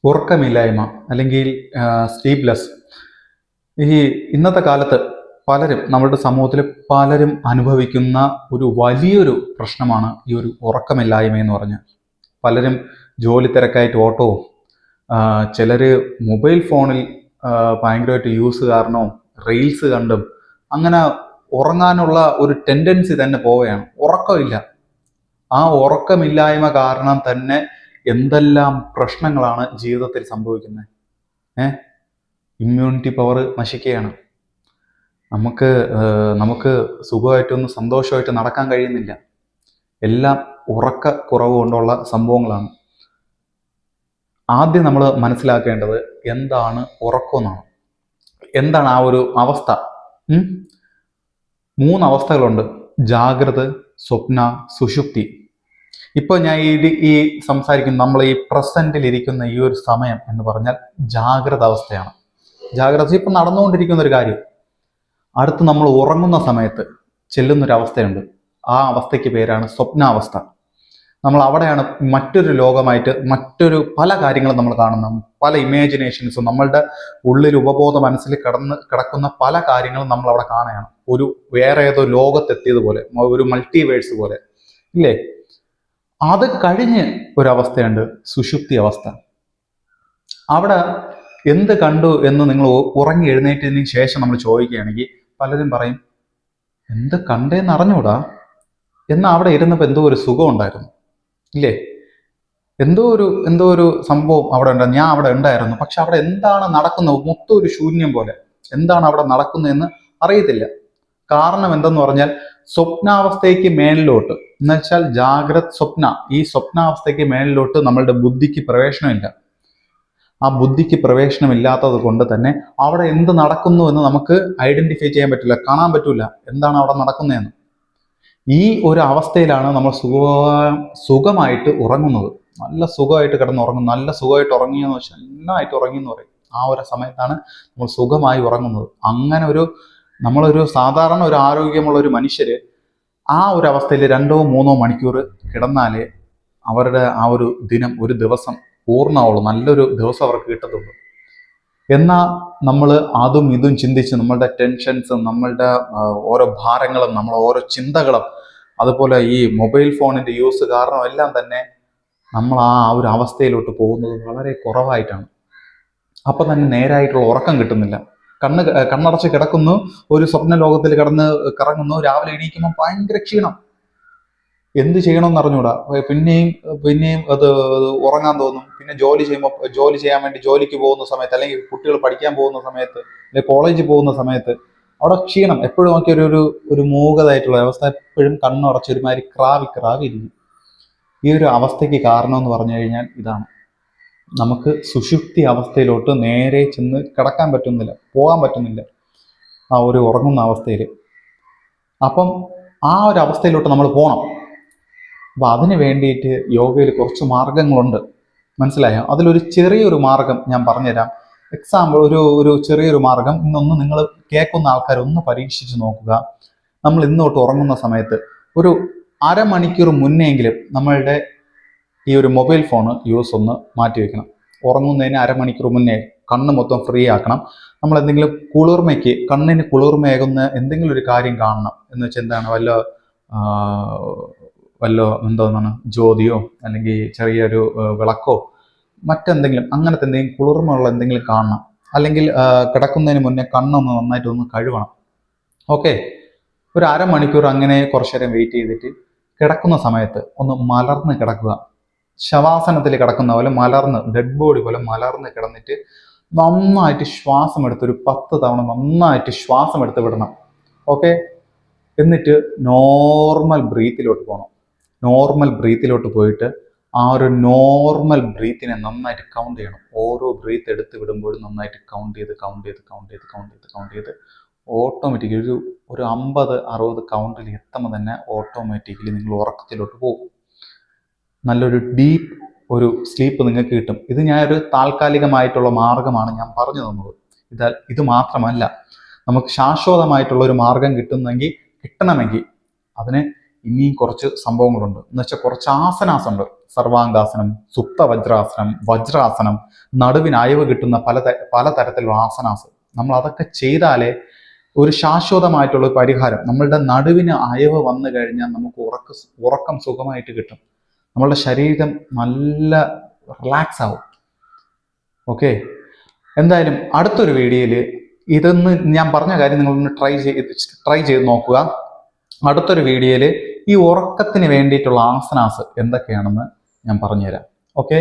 ഉറക്കമില്ലായ്മ അല്ലെങ്കിൽ സ്ലീപ്ലെസ് ഈ ഇന്നത്തെ കാലത്ത് പലരും നമ്മുടെ സമൂഹത്തിൽ പലരും അനുഭവിക്കുന്ന ഒരു വലിയൊരു പ്രശ്നമാണ് ഈ ഒരു ഉറക്കമില്ലായ്മ എന്ന് പറഞ്ഞാൽ. പലരും ജോലി തിരക്കായിട്ട് ഓട്ടവും ചിലർ മൊബൈൽ ഫോണിൽ ഭയങ്കരമായിട്ട് യൂസ് കാരണവും റീൽസ് കണ്ടും അങ്ങനെ ഉറങ്ങാനുള്ള ഒരു ടെൻഡൻസി തന്നെ പോവുകയാണ്. ഉറക്കമില്ല. ആ ഉറക്കമില്ലായ്മ കാരണം തന്നെ എന്തെല്ലാം പ്രശ്നങ്ങളാണ് ജീവിതത്തിൽ സംഭവിക്കുന്നത്. ഇമ്മ്യൂണിറ്റി പവർ നശിക്കുകയാണ്. നമുക്ക് നമുക്ക് സുഖമായിട്ടൊന്ന് സന്തോഷമായിട്ട് നടക്കാൻ കഴിയുന്നില്ല. എല്ലാം ഉറക്കക്കുറവ് കൊണ്ടുള്ള സംഭവങ്ങളാണ്. ആദ്യം നമ്മൾ മനസ്സിലാക്കേണ്ടത് എന്താണ് ഉറക്കം എന്നാണ്. എന്താണ് ആ ഒരു അവസ്ഥ? 3 അവസ്ഥകളുണ്ട്: ജാഗ്രത, സ്വപ്ന, സുഷുപ്തി. ഇപ്പൊ ഞാൻ ഈ സംസാരിക്കുന്ന നമ്മൾ ഈ പ്രസന്റിൽ ഇരിക്കുന്ന ഈ ഒരു സമയം എന്ന് പറഞ്ഞാൽ ജാഗ്രത അവസ്ഥയാണ്. ജാഗ്രത ഇപ്പൊ നടന്നുകൊണ്ടിരിക്കുന്ന ഒരു കാര്യം. അടുത്ത് നമ്മൾ ഉറങ്ങുന്ന സമയത്ത് ചെല്ലുന്നൊരവസ്ഥയുണ്ട്. ആ അവസ്ഥയ്ക്ക് പേരാണ് സ്വപ്നാവസ്ഥ. നമ്മൾ അവിടെയാണ് മറ്റൊരു ലോകമായിട്ട് മറ്റൊരു പല കാര്യങ്ങളും നമ്മൾ കാണുന്ന പല ഇമാജിനേഷൻസും നമ്മളുടെ ഉള്ളിൽ ഉപബോധ മനസ്സിൽ കിടക്കുന്ന പല കാര്യങ്ങളും നമ്മൾ അവിടെ കാണുകയാണ്. ഒരു വേറെ ഏതോ ലോകത്തെത്തിയതുപോലെ, ഒരു മൾട്ടിവേഴ്സ് പോലെ, ഇല്ലേ? അത് കഴിഞ്ഞ് ഒരവസ്ഥയുണ്ട് സുഷുപ്തി അവസ്ഥ. അവിടെ എന്ത് കണ്ടു എന്ന് നിങ്ങൾ ഉറങ്ങി എഴുന്നേറ്റതിന് ശേഷം നമ്മൾ ചോദിക്കുകയാണെങ്കിൽ പലരും പറയും, എന്ത് കണ്ടേന്ന് അറിഞ്ഞൂടാ, എന്നാൽ അവിടെ ഇരുന്നപ്പോൾ എന്തോ ഒരു സുഖം ഉണ്ടായിരുന്നു, ഇല്ലേ? എന്തോ ഒരു സംഭവം അവിടെ ഉണ്ട്, ഞാൻ അവിടെ ഉണ്ടായിരുന്നു, പക്ഷെ അവിടെ എന്താണ് നടക്കുന്നത് മൊത്തം ഒരു ശൂന്യം പോലെ. എന്താണ് അവിടെ നടക്കുന്നതെന്ന് അറിയത്തില്ല. കാരണം എന്തെന്ന് പറഞ്ഞാൽ സ്വപ്നാവസ്ഥയ്ക്ക് മേലിലോട്ട്, എന്നുവെച്ചാൽ ജാഗ്രത് സ്വപ്ന, ഈ സ്വപ്നാവസ്ഥയ്ക്ക് മേലിലോട്ട് നമ്മളുടെ ബുദ്ധിക്ക് പ്രവേശനമില്ല. ആ ബുദ്ധിക്ക് പ്രവേശനമില്ലാത്തത് കൊണ്ട് തന്നെ അവിടെ എന്ത് നടക്കുന്നു എന്ന് നമുക്ക് ഐഡന്റിഫൈ ചെയ്യാൻ പറ്റില്ല, കാണാൻ പറ്റില്ല എന്താണ് അവിടെ നടക്കുന്നതെന്ന്. ഈ ഒരു അവസ്ഥയിലാണ് നമ്മൾ സുഖമായിട്ട് ഉറങ്ങുന്നത്. നല്ല സുഖമായിട്ട് കിടന്നുറങ്ങും. നല്ല സുഖമായിട്ട് ഉറങ്ങിയെന്ന് വെച്ചാൽ നന്നായിട്ട് ഉറങ്ങി എന്ന് പറയും. ആ ഒരു സമയത്താണ് നമ്മൾ സുഖമായി ഉറങ്ങുന്നത്. അങ്ങനെ നമ്മളൊരു സാധാരണ ഒരു ആരോഗ്യമുള്ള ഒരു മനുഷ്യര് ആ ഒരു അവസ്ഥയിൽ 2-3 മണിക്കൂർ കിടന്നാലേ അവരുടെ ആ ഒരു ദിനം, ഒരു ദിവസം പൂർണ്ണമാവുള്ളൂ. നല്ലൊരു ദിവസം അവർക്ക് കിട്ടത്തുള്ളൂ. എന്നാൽ നമ്മൾ അതും ഇതും ചിന്തിച്ച് നമ്മളുടെ ടെൻഷൻസും നമ്മളുടെ ഓരോ ഭാരങ്ങളും നമ്മൾ ഓരോ ചിന്തകളും അതുപോലെ ഈ മൊബൈൽ ഫോണിന്റെ യൂസ് കാരണം എല്ലാം തന്നെ നമ്മൾ ആ ഒരു അവസ്ഥയിലോട്ട് പോകുന്നത് വളരെ കുറവായിട്ടാണ്. അപ്പം തന്നെ നേരായിട്ടുള്ള ഉറക്കം കിട്ടുന്നില്ല. കണ്ണടച്ച് കിടക്കുന്നു, ഒരു സ്വപ്ന ലോകത്തിൽ കറങ്ങുന്നു. രാവിലെ എണീക്കുമ്പോൾ ഭയങ്കര ക്ഷീണം. എന്ത് ചെയ്യണമെന്ന് അറിഞ്ഞൂടാ. പിന്നെയും അത് ഉറങ്ങാൻ തോന്നും. പിന്നെ ജോലി ചെയ്യാൻ വേണ്ടി ജോലിക്ക് പോകുന്ന സമയത്ത്, അല്ലെങ്കിൽ കുട്ടികൾ പഠിക്കാൻ പോകുന്ന സമയത്ത്, അല്ലെങ്കിൽ കോളേജിൽ പോകുന്ന സമയത്ത് അവിടെ ക്ഷീണം. എപ്പോഴും നോക്കി ഒരു മൂകതായിട്ടുള്ള അവസ്ഥ, എപ്പോഴും കണ്ണുറച്ച് ഒരുമാതിരി ക്രാവി ഇരിക്കും. ഈ ഒരു അവസ്ഥയ്ക്ക് കാരണം എന്ന് പറഞ്ഞു കഴിഞ്ഞാൽ ഇതാണ്. നമുക്ക് സുഷുപ്തി അവസ്ഥയിലോട്ട് നേരെ ചെന്ന് കിടക്കാൻ പറ്റുന്നില്ല, പോകാൻ പറ്റുന്നില്ല ആ ഒരു ഉറങ്ങുന്ന അവസ്ഥയിൽ. അപ്പം ആ ഒരു അവസ്ഥയിലോട്ട് നമ്മൾ പോകണം. അപ്പം അതിന് വേണ്ടിയിട്ട് യോഗയിൽ കുറച്ച് മാർഗങ്ങളുണ്ട്, മനസ്സിലായോ? അതിലൊരു ചെറിയൊരു മാർഗം ഞാൻ പറഞ്ഞുതരാം. എക്സാമ്പിൾ, ഒരു ചെറിയൊരു മാർഗം ഇന്നൊന്ന് നിങ്ങൾ കേൾക്കുന്ന ആൾക്കാർ ഒന്ന് പരീക്ഷിച്ച് നോക്കുക. നമ്മൾ ഇന്നോട്ട് ഉറങ്ങുന്ന സമയത്ത് ഒരു അരമണിക്കൂർ മുന്നെങ്കിലും നമ്മളുടെ ഈ ഒരു മൊബൈൽ ഫോൺ യൂസ് ഒന്ന് മാറ്റി വെക്കണം. ഉറങ്ങുന്നതിന് അരമണിക്കൂർ മുന്നേ കണ്ണ് മൊത്തം ഫ്രീ ആക്കണം. നമ്മൾ എന്തെങ്കിലും കണ്ണിന് കുളിർമയേകുന്ന എന്തെങ്കിലും ഒരു കാര്യം കാണണം. എന്ന് വെച്ചാൽ എന്താണ്, എന്തോന്നാണ്, ജ്യോതിയോ അല്ലെങ്കിൽ ചെറിയൊരു വിളക്കോ മറ്റെന്തെങ്കിലും അങ്ങനത്തെ എന്തെങ്കിലും കുളിർമയുള്ള എന്തെങ്കിലും കാണണം. അല്ലെങ്കിൽ കിടക്കുന്നതിന് മുന്നേ കണ്ണൊന്ന് നന്നായിട്ട് കഴുകണം. ഓക്കെ, ഒരു അരമണിക്കൂർ അങ്ങനെ കുറച്ചു നേരം വെയിറ്റ് ചെയ്തിട്ട് കിടക്കുന്ന സമയത്ത് ഒന്ന് മലർന്ന് കിടക്കുക. ശവാസനത്തിൽ കിടക്കുന്ന പോലെ മലർന്ന്, ഡെഡ് ബോഡി പോലെ മലർന്ന് കിടന്നിട്ട് നന്നായിട്ട് ശ്വാസം എടുത്ത് ഒരു 10 തവണ നന്നായിട്ട് ശ്വാസം എടുത്ത് വിടണം. ഓക്കെ, എന്നിട്ട് നോർമൽ ബ്രീത്തിലോട്ട് പോകണം. നോർമൽ ബ്രീത്തിലോട്ട് പോയിട്ട് ആ ഒരു നോർമൽ ബ്രീത്തിനെ നന്നായിട്ട് കൗണ്ട് ചെയ്യണം. ഓരോ ബ്രീത്ത് എടുത്ത് വിടുമ്പോഴും നന്നായിട്ട് കൗണ്ട് ചെയ്ത് ഓട്ടോമാറ്റിക്കലി ഒരു 50-60 കൗണ്ടിൽ എത്തുമ്പോൾ തന്നെ ഓട്ടോമാറ്റിക്കലി നിങ്ങൾ ഉറക്കത്തിലോട്ട് പോകും. നല്ലൊരു ഡീപ്പ് ഒരു സ്ലീപ്പ് നിങ്ങൾക്ക് കിട്ടും. ഇത് ഞാനൊരു താൽക്കാലികമായിട്ടുള്ള മാർഗമാണ് ഞാൻ പറഞ്ഞു തന്നത്. ഇത് മാത്രമല്ല, നമുക്ക് ശാശ്വതമായിട്ടുള്ള ഒരു മാർഗം കിട്ടണമെങ്കിൽ അതിന് ഇനിയും കുറച്ച് സംഭവങ്ങളുണ്ട്. എന്ന് വെച്ചാൽ കുറച്ച് ആസനാസ് ഉണ്ട്. സർവാംഗാസനം, സുപ്ത വജ്രാസനം, വജ്രാസനം, നടുവിന് അയവ് കിട്ടുന്ന പലതരത്തിലുള്ള ആസനാസ്. നമ്മൾ അതൊക്കെ ചെയ്താലേ ഒരു ശാശ്വതമായിട്ടുള്ള പരിഹാരം. നമ്മളുടെ നടുവിന് അയവ് വന്നു കഴിഞ്ഞാൽ നമുക്ക് ഉറക്കം സുഖമായിട്ട് കിട്ടും. നമ്മളുടെ ശരീരം നല്ല റിലാക്സ് ആവും. ഓക്കെ, എന്തായാലും അടുത്തൊരു വീഡിയോയിൽ ഇതൊന്ന് ഞാൻ പറഞ്ഞ കാര്യം നിങ്ങളൊന്ന് ട്രൈ ചെയ്ത് നോക്കുക. അടുത്തൊരു വീഡിയോയിൽ ഈ ഉറക്കത്തിന് വേണ്ടിയിട്ടുള്ള ആസനാസ് എന്തൊക്കെയാണെന്ന് ഞാൻ പറഞ്ഞുതരാം. ഓക്കെ.